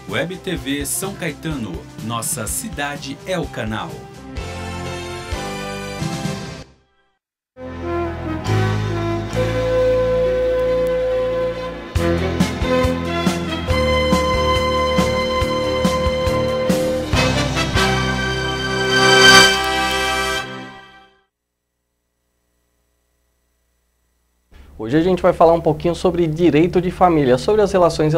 Web TV São Caetano, nossa cidade é o canal. Hoje a gente vai falar um pouquinho sobre direito de família, sobre as relações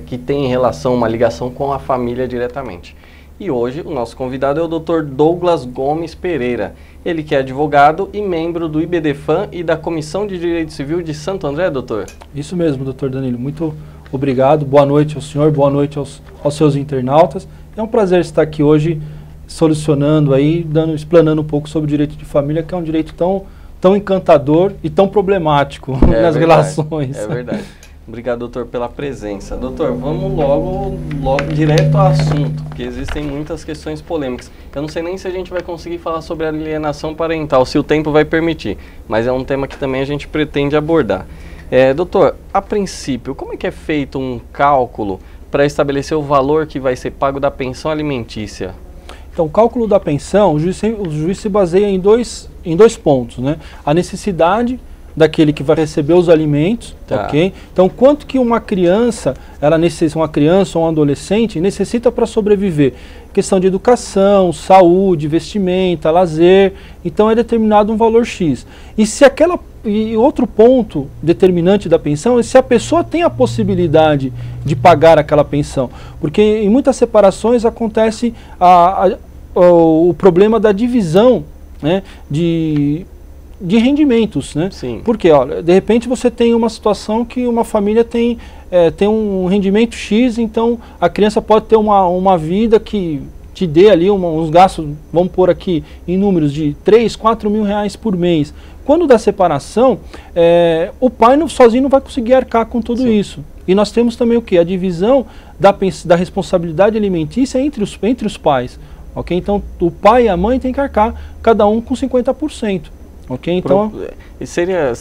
que tem em relação, uma ligação com a família diretamente. E hoje o nosso convidado é o Dr. Douglas Gomes Pereira, ele que é advogado e membro do IBDFAM e da Comissão de Direito Civil de Santo André, doutor? Isso mesmo, doutor Danilo, muito obrigado, boa noite ao senhor, boa noite aos seus internautas. É um prazer estar aqui hoje solucionando aí, explanando um pouco sobre o direito de família, que é um direito tão encantador e tão problemático nas relações. É verdade. Obrigado, doutor, pela presença. Doutor, vamos logo direto ao assunto, porque existem muitas questões polêmicas. Eu não sei nem se a gente vai conseguir falar sobre alienação parental, se o tempo vai permitir, mas é um tema que também a gente pretende abordar. Doutor, a princípio, como é que é feito um cálculo para estabelecer o valor que vai ser pago da pensão alimentícia? Então, o cálculo da pensão, o juiz se baseia em dois pontos, né? A necessidade daquele que vai receber os alimentos, ok? Então, quanto que uma criança ou um adolescente necessita para sobreviver? Questão de educação, saúde, vestimenta, lazer, então é determinado um valor X. E outro ponto determinante da pensão é se a pessoa tem a possibilidade de pagar aquela pensão. Porque em muitas separações acontece o problema da divisão, né, de rendimentos, né? Sim. Porque, olha, de repente você tem uma situação que uma família tem um rendimento X, então a criança pode ter uma vida que te dê ali uns gastos, vamos pôr aqui em números de 3, 4 mil reais por mês. Quando dá separação, o pai sozinho não vai conseguir arcar com tudo isso. E nós temos também o quê? A divisão da responsabilidade alimentícia entre os pais. Okay? Então, o pai e a mãe têm que arcar, cada um com 50%. Okay? Então, seria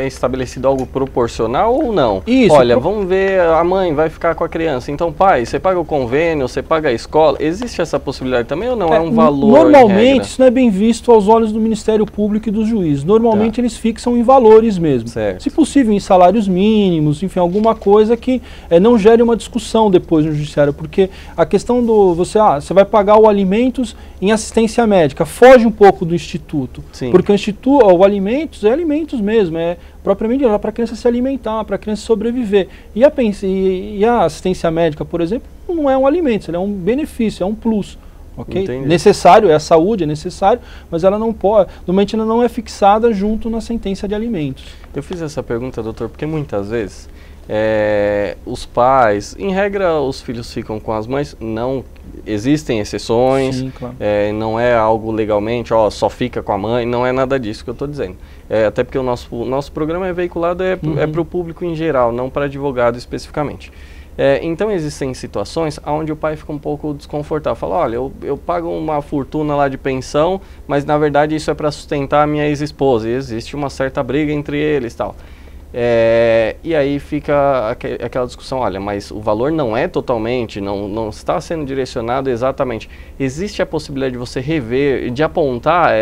estabelecido algo proporcional ou não? Isso. Olha, vamos ver, a mãe vai ficar com a criança. Então, pai, você paga o convênio, você paga a escola. Existe essa possibilidade também ou não? É um valor? Normalmente, isso não é bem visto aos olhos do Ministério Público e dos juízes. Normalmente, eles fixam em valores mesmo. Certo. Se possível, em salários mínimos, enfim, alguma coisa que não gere uma discussão depois no judiciário. Porque a questão você vai pagar o alimentos em assistência médica. Foge um pouco do instituto. Sim. Porque o alimentos é alimentos mesmo, é propriamente para a criança se alimentar, para a criança sobreviver. E a assistência médica, por exemplo, não é um alimento, é um benefício, é um plus. Okay? Necessário, a saúde é necessário, mas ela não pode, normalmente ela não é fixada junto na sentença de alimentos. Eu fiz essa pergunta, doutor, porque muitas vezes os pais, em regra, os filhos ficam com as mães, não existem exceções. Sim, claro. Não é algo legalmente, só fica com a mãe, não é nada disso que eu estou dizendo. Até porque o nosso programa é veiculado para o público em geral, não para advogado especificamente. Então existem situações onde o pai fica um pouco desconfortável, fala, olha, eu pago uma fortuna lá de pensão, mas na verdade isso é para sustentar a minha ex-esposa, e existe uma certa briga entre eles e tal. E aí fica aquela discussão, olha, mas o valor não é totalmente, não está sendo direcionado exatamente. Existe a possibilidade de você rever, de apontar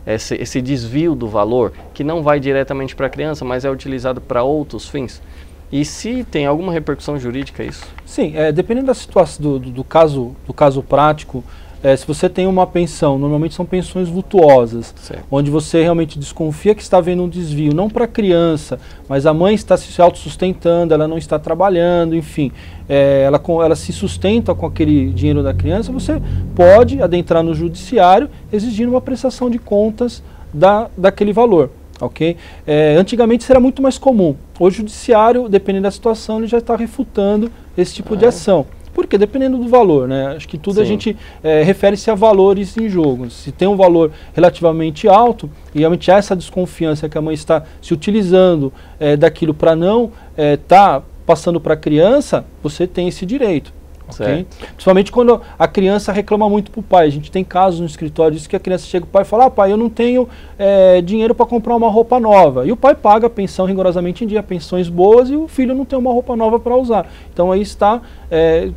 esse desvio do valor, que não vai diretamente para a criança, mas é utilizado para outros fins? E se tem alguma repercussão jurídica isso? Sim, dependendo da situação, do caso prático, se você tem uma pensão, normalmente são pensões vultuosas, certo, onde você realmente desconfia que está havendo um desvio, não para a criança, mas a mãe está se autossustentando, ela não está trabalhando, enfim, ela se sustenta com aquele dinheiro da criança, você pode adentrar no judiciário exigindo uma prestação de contas daquele valor. Okay? Antigamente isso era muito mais comum. Hoje o judiciário, dependendo da situação, ele já está refutando esse tipo de ação. Porque dependendo do valor, né? Acho que tudo Sim. a gente refere-se a valores em jogo. Se tem um valor relativamente alto e realmente há essa desconfiança que a mãe está se utilizando daquilo para não estar passando para a criança, você tem esse direito. Okay? Principalmente quando a criança reclama muito para o pai. A gente tem casos no escritório disso que a criança chega para o pai e fala: pai, eu não tenho dinheiro para comprar uma roupa nova. E o pai paga a pensão rigorosamente em dia, pensões boas, e o filho não tem uma roupa nova para usar. Então aí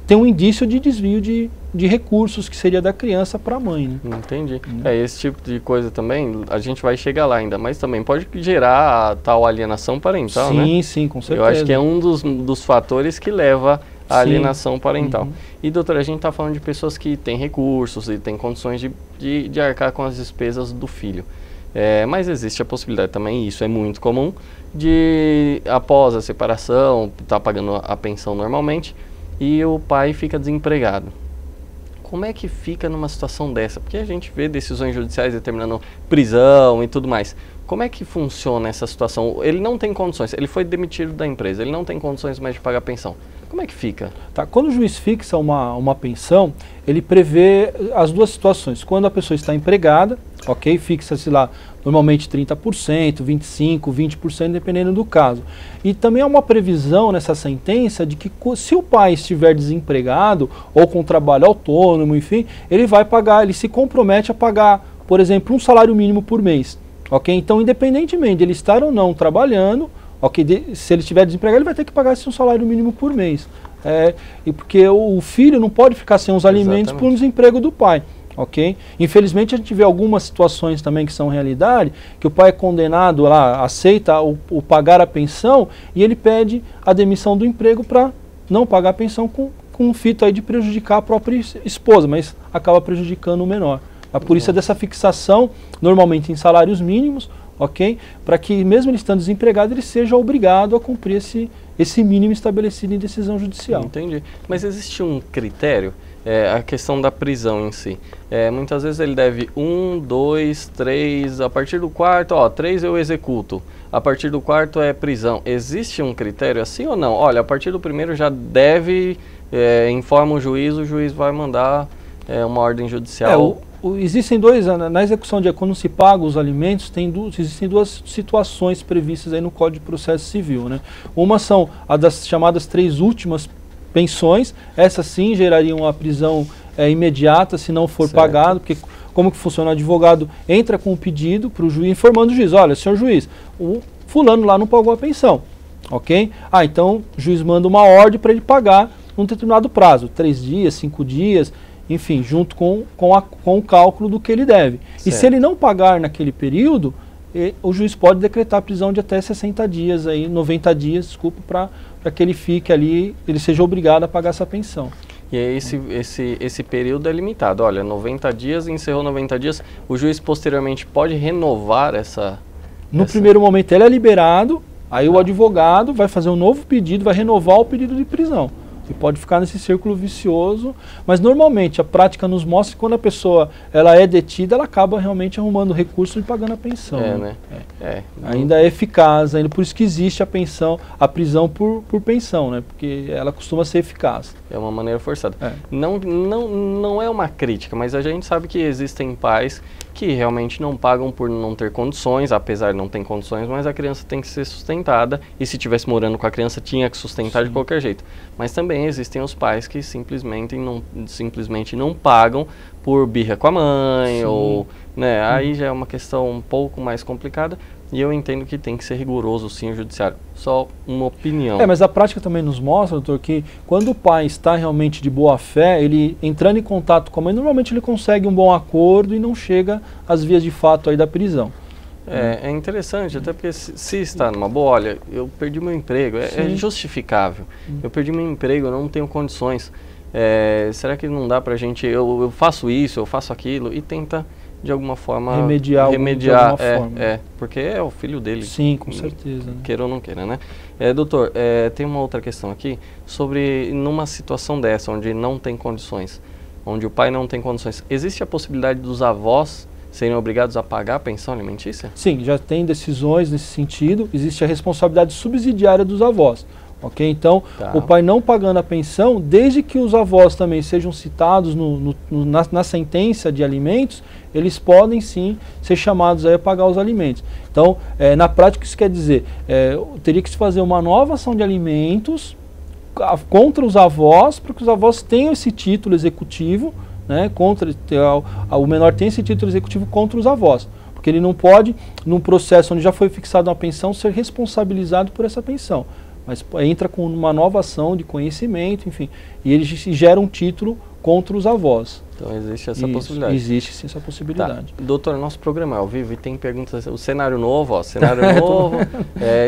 tem um indício de desvio de recursos que seria da criança para a mãe. Né? Entendi. Esse tipo de coisa também, a gente vai chegar lá ainda, mas também pode gerar a tal alienação parental, né? Sim, com certeza. Eu acho que é um dos fatores que leva à alienação parental. E, doutora, a gente está falando de pessoas que têm recursos e têm condições de arcar com as despesas do filho. Mas existe a possibilidade também, isso é muito comum, de após a separação, tá pagando a pensão normalmente, e o pai fica desempregado. Como é que fica numa situação dessa? Porque a gente vê decisões judiciais determinando prisão e tudo mais. Como é que funciona essa situação? Ele não tem condições, ele foi demitido da empresa, ele não tem condições mais de pagar a pensão. Como é que fica? Tá, quando o juiz fixa uma pensão, ele prevê as duas situações. Quando a pessoa está empregada, ok, fixa-se lá normalmente 30%, 25%, 20%, dependendo do caso. E também há uma previsão nessa sentença de que se o pai estiver desempregado ou com trabalho autônomo, enfim, ele vai pagar, ele se compromete a pagar, por exemplo, um salário mínimo por mês. Ok? Então, independentemente de ele estar ou não trabalhando, ok, se ele estiver desempregado, ele vai ter que pagar esse um salário mínimo por mês. E porque o filho não pode ficar sem os alimentos por um desemprego do pai. Ok? Infelizmente a gente vê algumas situações também que são realidade, que o pai é condenado lá, aceita o pagar a pensão e ele pede a demissão do emprego para não pagar a pensão com um fito aí de prejudicar a própria esposa, mas acaba prejudicando o menor. A polícia dessa fixação, normalmente em salários mínimos, ok? Para que mesmo ele estando desempregado, ele seja obrigado a cumprir esse mínimo estabelecido em decisão judicial. Entendi. Mas existe um critério? A questão da prisão em si. Muitas vezes ele deve 1, 2, 3, a partir do quarto, 3 eu executo. A partir do quarto é prisão. Existe um critério assim ou não? Olha, a partir do primeiro já deve, informa o juiz vai mandar uma ordem judicial. Existem na execução quando se paga os alimentos, existem duas situações previstas aí no Código de Processo Civil, né? Uma são as das chamadas 3 últimas pensões, essas sim gerariam uma prisão imediata se não for pagado, porque como que funciona? O advogado entra com o pedido para o juiz, informando o juiz: olha, senhor juiz, o fulano lá não pagou a pensão, ok? Então o juiz manda uma ordem para ele pagar num determinado prazo, 3 dias, 5 dias, enfim, junto com o cálculo do que ele deve. Certo. E se ele não pagar naquele período, o juiz pode decretar a prisão de até 60 dias, 90 dias, desculpa, para que ele fique ali, ele seja obrigado a pagar essa pensão. E aí esse período é limitado. Olha, 90 dias, encerrou 90 dias, o juiz posteriormente pode renovar No primeiro momento ele é liberado, aí o advogado vai fazer um novo pedido, vai renovar o pedido de prisão. E pode ficar nesse círculo vicioso, mas normalmente a prática nos mostra que quando a pessoa ela é detida, ela acaba realmente arrumando recursos e pagando a pensão. Ainda é eficaz, ainda por isso que existe a prisão por pensão, né? Porque ela costuma ser eficaz. É uma maneira forçada. Não é uma crítica, mas a gente sabe que existem pais que realmente não pagam por não ter condições, apesar de não ter condições, mas a criança tem que ser sustentada, e se estivesse morando com a criança tinha que sustentar de qualquer jeito. Mas também existem os pais que simplesmente não pagam por birra com a mãe, ou, né, aí já é uma questão um pouco mais complicada, e eu entendo que tem que ser rigoroso sim o judiciário. Só uma opinião. Mas a prática também nos mostra, doutor, que quando o pai está realmente de boa fé, ele entrando em contato com a mãe, normalmente ele consegue um bom acordo e não chega às vias de fato aí da prisão. É interessante, até porque se está numa boa, olha, eu perdi meu emprego, é justificável. Eu perdi meu emprego, eu não tenho condições. Será que não dá pra gente, eu faço isso, eu faço aquilo, e tenta de alguma forma remediar de alguma forma. Porque é o filho dele. Sim, com certeza. Né? Queira ou não queira, né? Doutor, tem uma outra questão aqui sobre numa situação dessa, onde não tem condições, onde o pai não tem condições, existe a possibilidade dos avós serem obrigados a pagar a pensão alimentícia? Sim, já tem decisões nesse sentido, existe a responsabilidade subsidiária dos avós. Ok? Então, o pai não pagando a pensão, desde que os avós também sejam citados na sentença de alimentos, eles podem sim ser chamados aí a pagar os alimentos. Então, na prática isso quer dizer, teria que se fazer uma nova ação de alimentos contra os avós, para que os avós tenham esse título executivo, né, o menor tem esse título executivo contra os avós. Porque ele não pode, num processo onde já foi fixada uma pensão, ser responsabilizado por essa pensão. Mas entra com uma nova ação de conhecimento, enfim, e ele gera um título contra os avós. Então existe essa possibilidade. Existe sim essa possibilidade. Tá. Doutor, nosso programa é ao vivo e tem perguntas, o cenário novo, ó, cenário novo,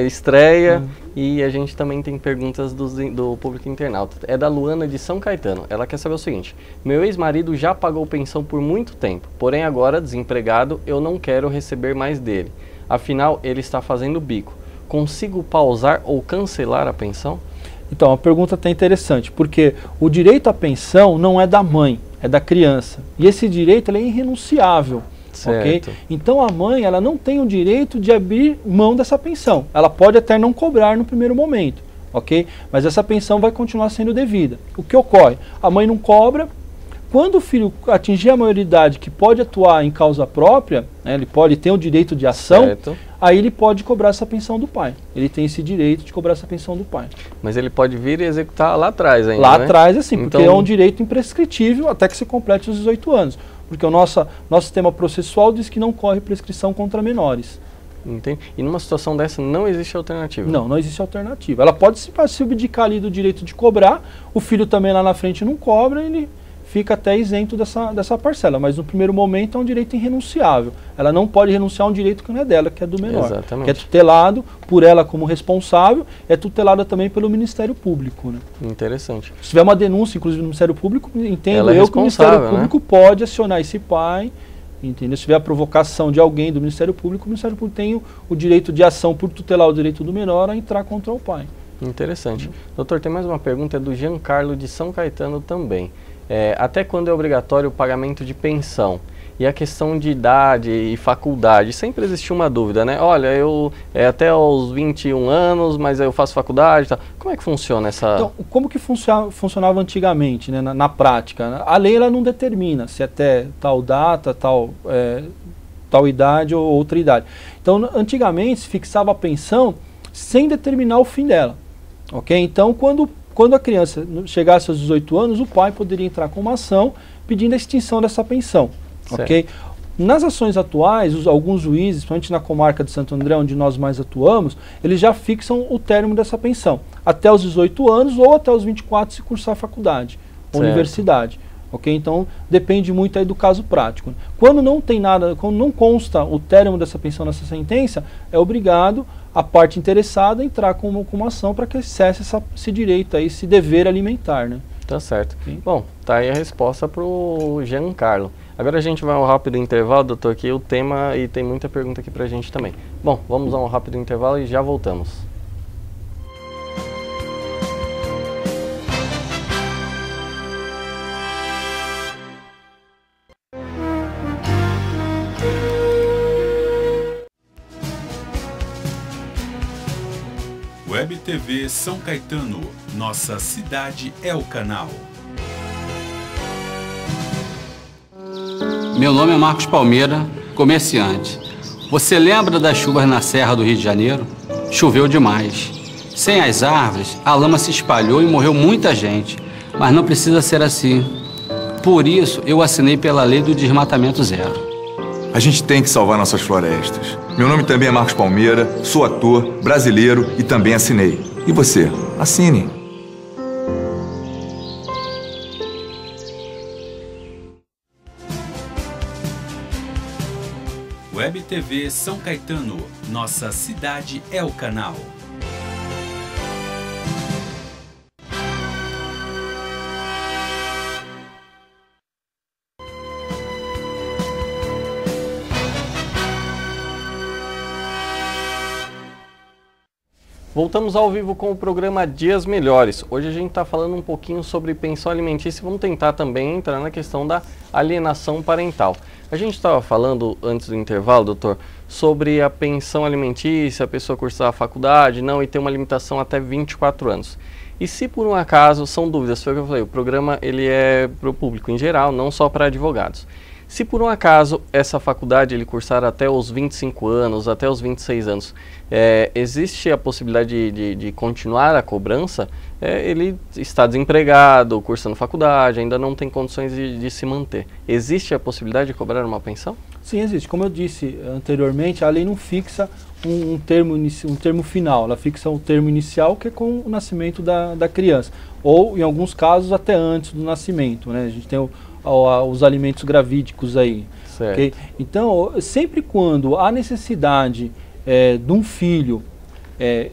estreia, e a gente também tem perguntas do público internauta. É da Luana de São Caetano. Ela quer saber o seguinte: meu ex-marido já pagou pensão por muito tempo, porém agora, desempregado, eu não quero receber mais dele. Afinal, ele está fazendo bico. Consigo pausar ou cancelar a pensão? Então, a pergunta está interessante, porque o direito à pensão não é da mãe, é da criança. E esse direito ele é irrenunciável. Certo. Okay? Então a mãe ela não tem o direito de abrir mão dessa pensão. Ela pode até não cobrar no primeiro momento, ok? Mas essa pensão vai continuar sendo devida. O que ocorre? A mãe não cobra. Quando o filho atingir a maioridade que pode atuar em causa própria, né, ele pode ter o direito de ação, certo. Aí ele pode cobrar essa pensão do pai. Ele tem esse direito de cobrar essa pensão do pai. Mas ele pode vir e executar lá atrás ainda, lá né? atrás, assim, então... porque é um direito imprescritível até que se complete os 18 anos. Porque o nosso sistema processual diz que não corre prescrição contra menores. Entendi. E numa situação dessa não existe alternativa? Não, não existe alternativa. Ela pode se abdicar ali do direito de cobrar, o filho também lá na frente não cobra, ele fica até isento dessa parcela, mas no primeiro momento é um direito irrenunciável. Ela não pode renunciar a um direito que não é dela, que é do menor. Exatamente. Que é tutelado por ela como responsável, é tutelada também pelo Ministério Público. Né? Interessante. Se tiver uma denúncia, inclusive do Ministério Público, entendo ela é eu que o Ministério Público, né, pode acionar esse pai, entendeu? Se tiver a provocação de alguém do Ministério Público, o Ministério Público tem o direito de ação por tutelar o direito do menor a entrar contra o pai. Interessante. Doutor, tem mais uma pergunta, é do Giancarlo de São Caetano também. Até quando é obrigatório o pagamento de pensão? E a questão de idade e faculdade, sempre existiu uma dúvida, né? Olha, eu até aos 21 anos, mas eu faço faculdade, tá? Como é que funciona essa... Então, como que funcionava antigamente, né, na prática? A lei ela não determina se até tal data, tal idade ou outra idade. Então, antigamente se fixava a pensão sem determinar o fim dela, ok? Então, quando a criança chegasse aos 18 anos, o pai poderia entrar com uma ação pedindo a extinção dessa pensão. Okay? Nas ações atuais, alguns juízes, principalmente na comarca de Santo André, onde nós mais atuamos, eles já fixam o término dessa pensão. Até os 18 anos ou até os 24 se cursar a faculdade, ou universidade. Okay? Então, depende muito aí do caso prático. Quando não tem nada, quando não consta o término dessa pensão nessa sentença, é obrigado a parte interessada a entrar com uma ação para que cesse esse direito aí, esse dever alimentar, né? Tá certo. Okay. Bom, tá aí a resposta para o Giancarlo. Agora a gente vai a um rápido intervalo, doutor, que o tema e tem muita pergunta aqui pra gente também. Bom, vamos a um rápido intervalo e já voltamos. Web TV São Caetano, nossa cidade é o canal. Meu nome é Marcos Palmeira, comerciante. Você lembra das chuvas na Serra do Rio de Janeiro? Choveu demais. Sem as árvores, a lama se espalhou e morreu muita gente. Mas não precisa ser assim. Por isso, eu assinei pela lei do desmatamento zero. A gente tem que salvar nossas florestas. Meu nome também é Marcos Palmeira, sou ator, brasileiro e também assinei. E você? Assine. Web TV São Caetano, nossa cidade é o canal. Voltamos ao vivo com o programa Dias Melhores. Hoje a gente está falando um pouquinho sobre pensão alimentícia e vamos tentar também entrar na questão da alienação parental. A gente estava falando antes do intervalo, doutor, sobre a pensão alimentícia, a pessoa cursar a faculdade, não, e ter uma limitação até 24 anos. E se por um acaso, são dúvidas, foi o que eu falei, o programa ele é para o público em geral, não só para advogados. Se por um acaso essa faculdade ele cursar até os 25 anos, até os 26 anos, existe a possibilidade de continuar a cobrança? Ele está desempregado, cursando faculdade, ainda não tem condições de se manter. Existe a possibilidade de cobrar uma pensão? Sim, existe. Como eu disse anteriormente, a lei não fixa um termo final, ela fixa um termo inicial que é com o nascimento da criança, ou em alguns casos até antes do nascimento, né? A gente tem os alimentos gravídicos aí. Okay? Então, sempre quando há necessidade de um filho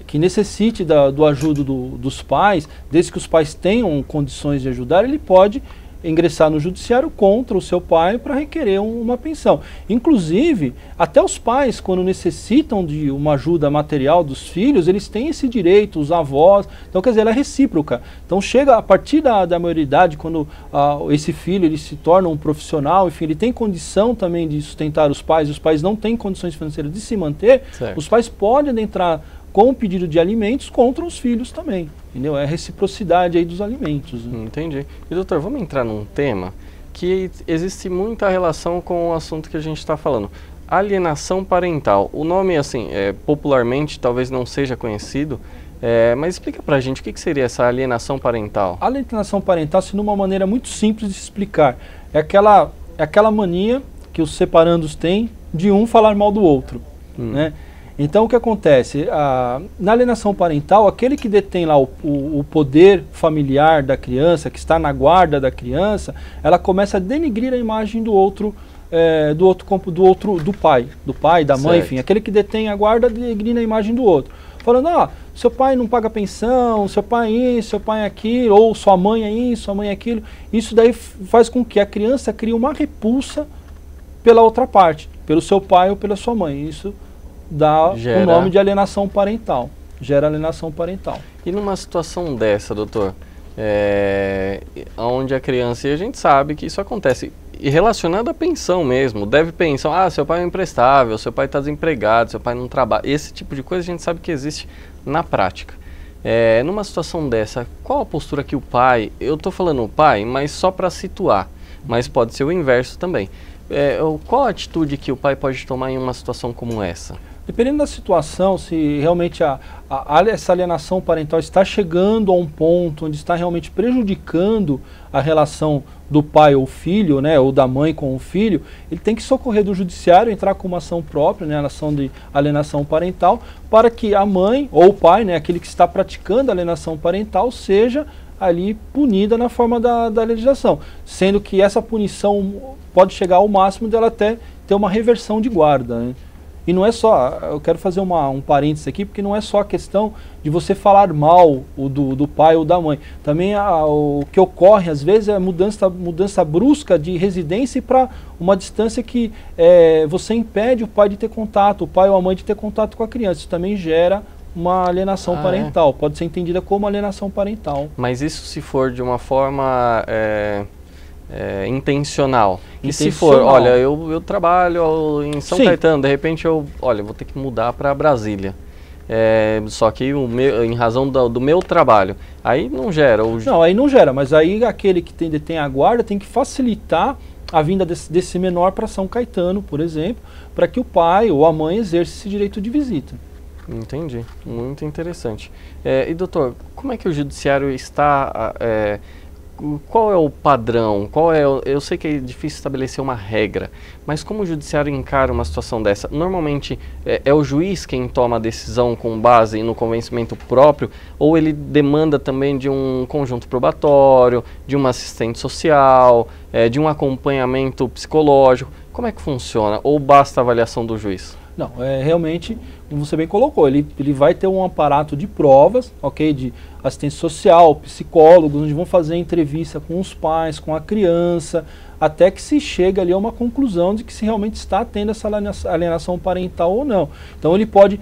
que necessite do ajuda dos pais, desde que os pais tenham condições de ajudar, ele pode ingressar no judiciário contra o seu pai para requerer uma pensão. Inclusive, até os pais, quando necessitam de uma ajuda material dos filhos, eles têm esse direito, os avós. Então, quer dizer, ela é recíproca. Então, chega a partir da maioridade, quando esse filho ele se torna um profissional, enfim, ele tem condição também de sustentar os pais não têm condições financeiras de se manter, certo. Os pais podem adentrar com o pedido de alimentos contra os filhos também, entendeu? É a reciprocidade aí dos alimentos. Né? Entendi. E doutor, vamos entrar num tema que existe muita relação com o assunto que a gente está falando. Alienação parental. O nome, assim, popularmente talvez não seja conhecido, mas explica pra gente o que seria essa alienação parental. A alienação parental, assim, de uma maneira muito simples de explicar, é aquela mania que os separandos têm de um falar mal do outro, né? Então, o que acontece? Na alienação parental, aquele que detém lá o poder familiar da criança, que está na guarda da criança, ela começa a denigrir a imagem do pai, da mãe, certo. Enfim, aquele que detém a guarda denigrir a imagem do outro. Falando, seu pai não paga pensão, seu pai isso, seu pai aquilo, ou sua mãe é isso, sua mãe é aquilo. Isso daí faz com que a criança crie uma repulsa pela outra parte, pelo seu pai ou pela sua mãe. Isso dá o nome de alienação parental, gera alienação parental. E numa situação dessa, doutor, onde a criança, e a gente sabe que isso acontece, e relacionado à pensão mesmo, deve pensão, seu pai é imprestável, seu pai está desempregado, seu pai não trabalha, esse tipo de coisa a gente sabe que existe na prática. Numa situação dessa, qual a postura que o pai, eu estou falando o pai, mas só para situar, mas pode ser o inverso também. Qual a atitude que o pai pode tomar em uma situação como essa? Dependendo da situação, se realmente essa alienação parental está chegando a um ponto onde está realmente prejudicando a relação do pai ou filho, né, ou da mãe com o filho, ele tem que socorrer do judiciário, entrar com uma ação própria, né, ação de alienação parental, para que a mãe ou o pai, né, aquele que está praticando a alienação parental, seja ali punida na forma da legislação, sendo que essa punição pode chegar ao máximo dela até ter uma reversão de guarda, né? E não é só, eu quero fazer um parênteses aqui, porque não é só a questão de você falar mal do pai ou da mãe. Também o que ocorre, às vezes, é mudança brusca de residência para uma distância que você impede o pai de ter contato, o pai ou a mãe de ter contato com a criança. Isso também gera uma alienação parental, pode ser entendida como alienação parental. Mas isso se for de uma forma intencional. E se for, olha, eu trabalho em São Caetano, de repente eu vou ter que mudar para Brasília. Só que em razão do meu trabalho, aí não gera. Não, aí não gera, mas aí aquele que detém a guarda tem que facilitar a vinda desse menor para São Caetano, por exemplo, para que o pai ou a mãe exerça esse direito de visita. Entendi, muito interessante. E doutor, como é que o judiciário está... qual é o padrão? Eu sei que é difícil estabelecer uma regra, mas como o judiciário encara uma situação dessa? Normalmente é o juiz quem toma a decisão com base no convencimento próprio, ou ele demanda também de um conjunto probatório, de uma assistente social, de um acompanhamento psicológico? Como é que funciona? Ou basta a avaliação do juiz? Não, realmente, como você bem colocou, ele vai ter um aparato de provas, ok, de assistência social, psicólogos, onde vão fazer entrevista com os pais, com a criança, até que se chega ali a uma conclusão de que se realmente está tendo essa alienação parental ou não. Então ele pode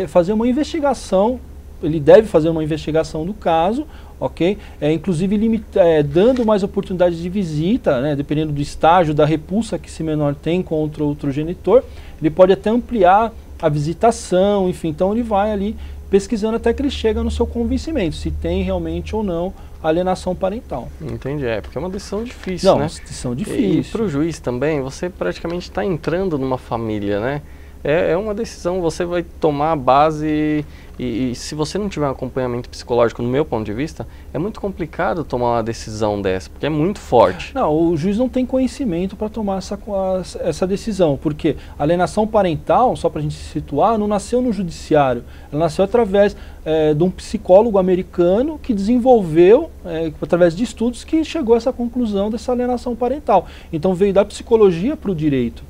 fazer uma investigação, ele deve fazer uma investigação do caso, ok? Inclusive dando mais oportunidades de visita, né, dependendo do estágio da repulsa que esse menor tem contra outro genitor, ele pode até ampliar a visitação, enfim, então ele vai ali pesquisando até que ele chega no seu convencimento, se tem realmente ou não alienação parental. Entendi, porque é uma decisão difícil, Não, né? uma decisão difícil. E para o juiz também, você praticamente está entrando numa família, né? É uma decisão, você vai tomar a base e se você não tiver um acompanhamento psicológico, no meu ponto de vista, é muito complicado tomar uma decisão dessa, porque é muito forte. Não, o juiz não tem conhecimento para tomar essa decisão, porque a alienação parental, só para a gente se situar, não nasceu no judiciário, ela nasceu através de um psicólogo americano que desenvolveu, através de estudos, que chegou a essa conclusão dessa alienação parental. Então veio da psicologia para o direito.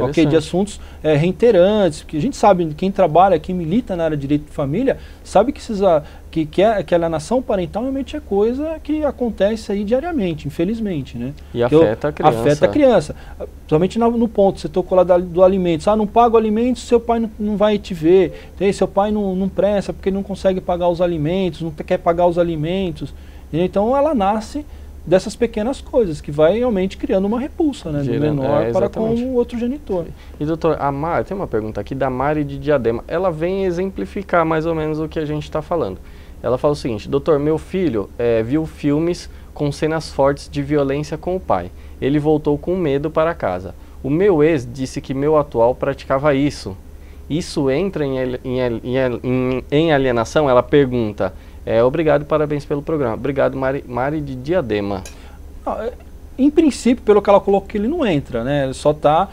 Okay, de assuntos reiterantes, que a gente sabe, quem trabalha, quem milita na área de direito de família, sabe que a alienação parental realmente é coisa que acontece aí diariamente, infelizmente, né? E afeta a criança. Afeta a criança. Principalmente no ponto, você tocou lá do alimentos. Não paga o alimento, seu pai não vai te ver. Seu pai não presta porque ele não consegue pagar os alimentos, não quer pagar os alimentos. Então ela nasce dessas pequenas coisas, que vai realmente criando uma repulsa, né, do menor para com o outro genitor. E doutor, tem uma pergunta aqui da Mari de Diadema, ela vem exemplificar mais ou menos o que a gente está falando. Ela fala o seguinte: doutor, meu filho viu filmes com cenas fortes de violência com o pai. Ele voltou com medo para casa. O meu ex disse que meu atual praticava isso. Isso entra em alienação? Ela pergunta. Obrigado, parabéns pelo programa. Obrigado, Mari de Diadema. Em princípio, pelo que ela colocou, ele não entra, né? Ele só está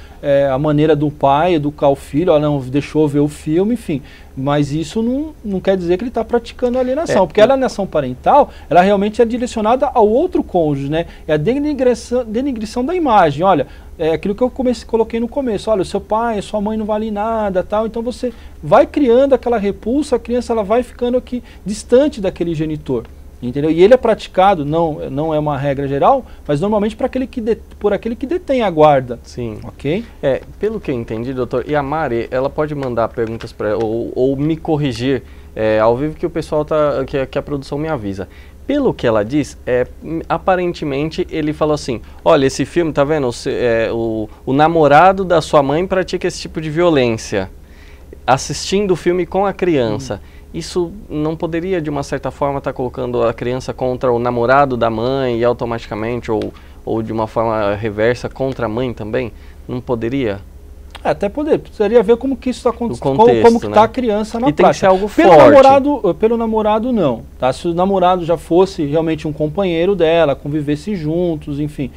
a maneira do pai educar o filho, não deixou ver o filme, enfim. Mas isso não quer dizer que ele está praticando alienação, porque a alienação parental, ela realmente é direcionada ao outro cônjuge, né? É a denigrição da imagem. Olha, aquilo que eu coloquei no começo, olha, o seu pai, a sua mãe não vale nada, tal. Então você vai criando aquela repulsa, a criança ela vai ficando aqui distante daquele genitor. Entendeu? E ele é praticado, não é uma regra geral, mas normalmente por aquele que detém a guarda. Sim. Ok? Pelo que eu entendi, doutor, e a Mari, ela pode mandar perguntas para ela, ou me corrigir ao vivo, que o pessoal que a produção me avisa. Pelo que ela diz, aparentemente ele falou assim: olha, esse filme, tá vendo? O namorado da sua mãe pratica esse tipo de violência, assistindo o filme com a criança. Isso não poderia, de uma certa forma, estar colocando a criança contra o namorado da mãe e automaticamente, ou de uma forma reversa, contra a mãe também? Não poderia? Até precisaria ver como que isso está acontecendo, como que está a criança na prática. E tem que ser algo forte. Pelo namorado, não. Tá? Se o namorado já fosse realmente um companheiro dela, convivesse juntos, enfim,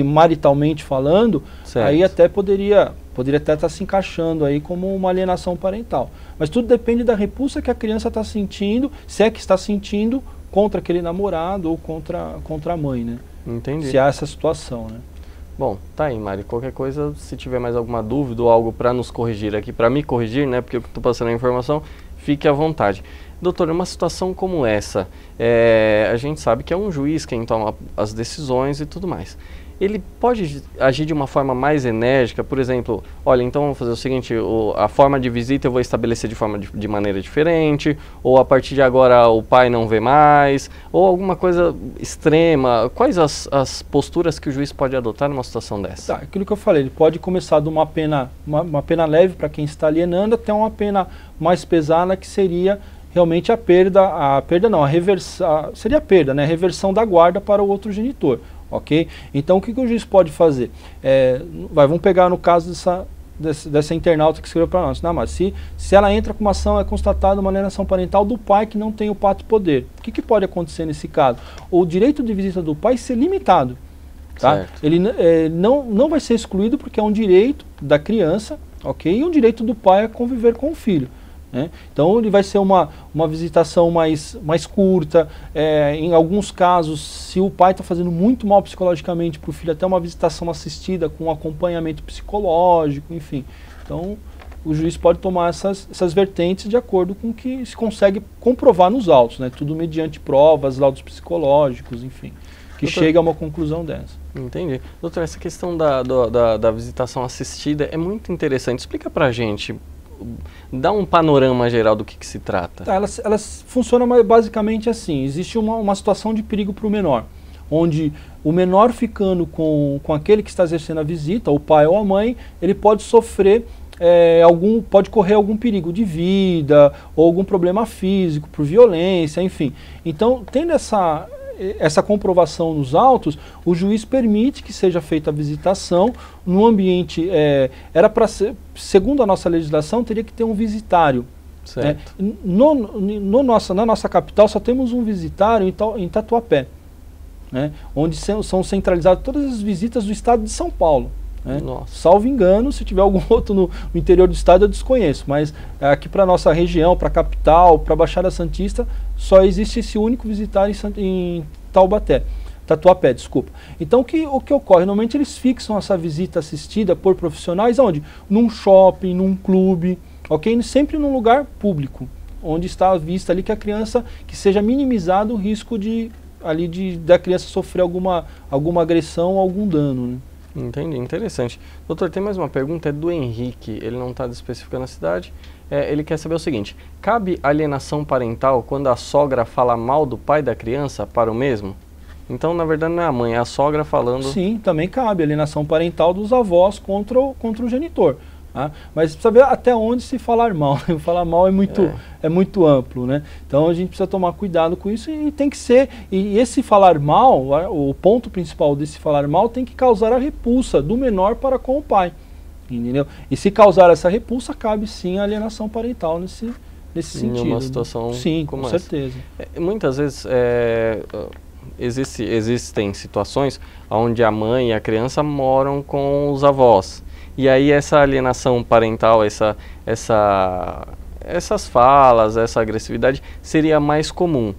maritalmente falando, certo, aí até poderia até estar se encaixando aí como uma alienação parental. Mas tudo depende da repulsa que a criança está sentindo, se é que está sentindo, contra aquele namorado ou contra a mãe, né? Entendi. Se há essa situação, né? Bom, tá aí, Mari. Qualquer coisa, se tiver mais alguma dúvida ou algo para nos corrigir aqui, para me corrigir, né, porque eu estou passando a informação, fique à vontade. Doutor, uma situação como essa, a gente sabe que é um juiz quem toma as decisões e tudo mais. Ele pode agir de uma forma mais enérgica, por exemplo, olha, então vamos fazer o seguinte, a forma de visita eu vou estabelecer de maneira diferente, ou a partir de agora o pai não vê mais, ou alguma coisa extrema. Quais as posturas que o juiz pode adotar numa situação dessa? Tá, aquilo que eu falei, ele pode começar de uma pena leve para quem está alienando, até uma pena mais pesada, que seria realmente a reversão da guarda para o outro genitor. Ok? Então o que o juiz pode fazer? Vamos pegar no caso dessa internauta que escreveu para nós. Não, mas se ela entra com uma ação, é constatada uma alienação parental do pai que não tem o pacto de poder. O que pode acontecer nesse caso? O direito de visita do pai ser limitado. Tá? Ele não vai ser excluído porque é um direito da criança, ok? E um direito do pai a conviver com o filho. Né? Então ele vai ser uma visitação mais curta, em alguns casos, se o pai está fazendo muito mal psicologicamente para o filho, até uma visitação assistida com acompanhamento psicológico, enfim. Então o juiz pode tomar essas vertentes de acordo com o que se consegue comprovar nos autos, né? Tudo mediante provas, laudos psicológicos, enfim, que chega a uma conclusão dessa. Entendi. Doutor, essa questão da visitação assistida é muito interessante. Explica pra gente, dá um panorama geral do que se trata. Tá, elas funcionam basicamente assim. Existe uma situação de perigo para o menor, onde o menor ficando com aquele que está exercendo a visita, o pai ou a mãe, ele pode sofrer pode correr algum perigo de vida, ou algum problema físico, por violência, enfim. Então, tendo essa comprovação nos autos, o juiz permite que seja feita a visitação no ambiente, segundo a nossa legislação, teria que ter um visitário. Certo. Na nossa capital só temos um visitário em Tatuapé, né, onde são centralizadas todas as visitas do estado de São Paulo. Né? Salvo engano, se tiver algum outro no interior do estado eu desconheço, mas aqui para a nossa região, para a capital, para a Baixada Santista, só existe esse único visitário em Tatuapé, desculpa. Então o que ocorre? Normalmente eles fixam essa visita assistida por profissionais onde? Num shopping, num clube, ok? Sempre num lugar público, onde está a vista ali que a criança, que seja minimizado o risco da criança sofrer alguma agressão, algum dano, né? Entendi, interessante. Doutor, tem mais uma pergunta, é do Henrique, ele não está especificando a cidade. Ele quer saber o seguinte: cabe alienação parental quando a sogra fala mal do pai da criança para o mesmo? Então, na verdade, não é a mãe, é a sogra falando... Sim, também cabe alienação parental dos avós contra o genitor. Tá? Mas precisa ver até onde se falar mal. Falar mal é muito amplo, né? Então a gente precisa tomar cuidado com isso e tem que ser... E esse falar mal, o ponto principal desse falar mal tem que causar a repulsa do menor para com o pai. Entendeu? E se causar essa repulsa, cabe sim a alienação parental nesse sentido. Em uma situação sim, como com essa. certeza. Muitas vezes existem situações onde a mãe e a criança moram com os avós. E aí essa alienação parental, essas falas, essa agressividade seria mais comum.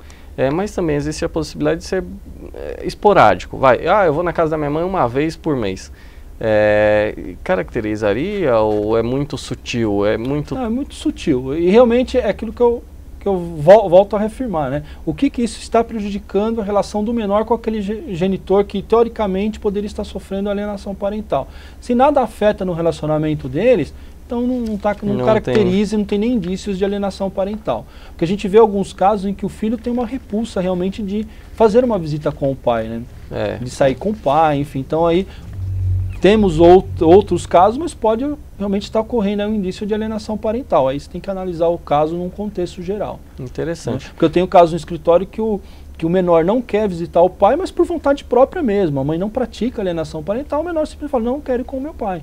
Mas também existe a possibilidade de ser esporádico. Eu vou na casa da minha mãe uma vez por mês. Caracterizaria ou é muito sutil? É muito sutil. E realmente é aquilo que eu volto a reafirmar, né? O que isso está prejudicando a relação do menor com aquele genitor que teoricamente poderia estar sofrendo alienação parental. Se nada afeta no relacionamento deles, então não caracteriza, não tem nem indícios de alienação parental. Porque a gente vê alguns casos em que o filho tem uma repulsa realmente de fazer uma visita com o pai, né? De sair com o pai, enfim. Então aí temos outros casos, mas pode realmente estar ocorrendo um indício de alienação parental. Aí você tem que analisar o caso num contexto geral. Interessante. Né? Porque eu tenho casos no escritório que o menor não quer visitar o pai, mas por vontade própria mesmo. A mãe não pratica alienação parental, o menor simplesmente fala, não quero ir com o meu pai.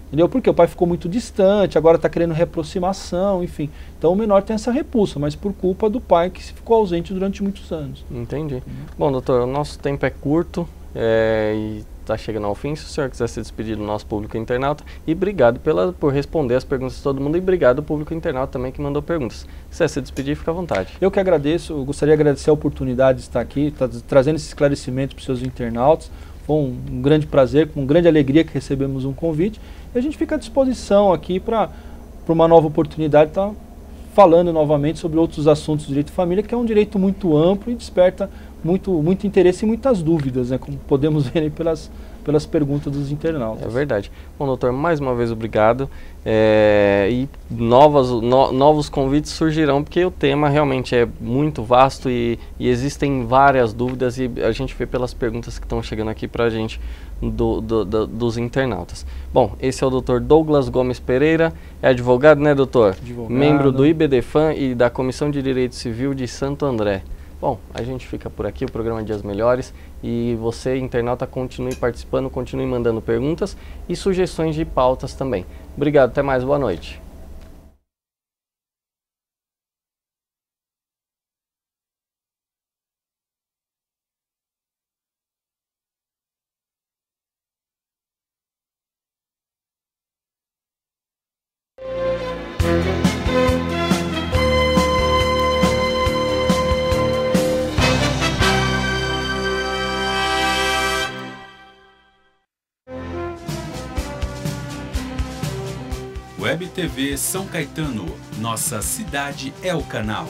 Entendeu? Porque o pai ficou muito distante, agora está querendo reaproximação, enfim. Então o menor tem essa repulsa, mas por culpa do pai que ficou ausente durante muitos anos. Entendi. Bom, doutor, o nosso tempo é curto e está chegando ao fim. Se o senhor quiser se despedir do nosso público internauta, e obrigado por responder as perguntas de todo mundo, e obrigado ao público internauta também que mandou perguntas. Se quiser se despedir, fica à vontade. Eu que agradeço, eu gostaria de agradecer a oportunidade de estar aqui, trazendo esse esclarecimento para os seus internautas. Foi um grande prazer, com grande alegria que recebemos um convite, e a gente fica à disposição aqui para uma nova oportunidade estar falando novamente sobre outros assuntos do direito de família, que é um direito muito amplo e desperta muito interesse e muitas dúvidas, né, como podemos ver aí pelas perguntas dos internautas. É verdade. Bom, doutor, mais uma vez obrigado. E novos convites surgirão, porque o tema realmente é muito vasto e existem várias dúvidas, e a gente vê pelas perguntas que estão chegando aqui para a gente dos internautas. Bom, esse é o doutor Douglas Gomes Pereira, é advogado, né, doutor? Advogado. Membro do IBDFAM e da Comissão de Direito Civil de Santo André. Bom, a gente fica por aqui, o programa Dias Melhores, e você, internauta, continue participando, continue mandando perguntas e sugestões de pautas também. Obrigado, até mais, boa noite. Web TV São Caetano, nossa cidade é o canal.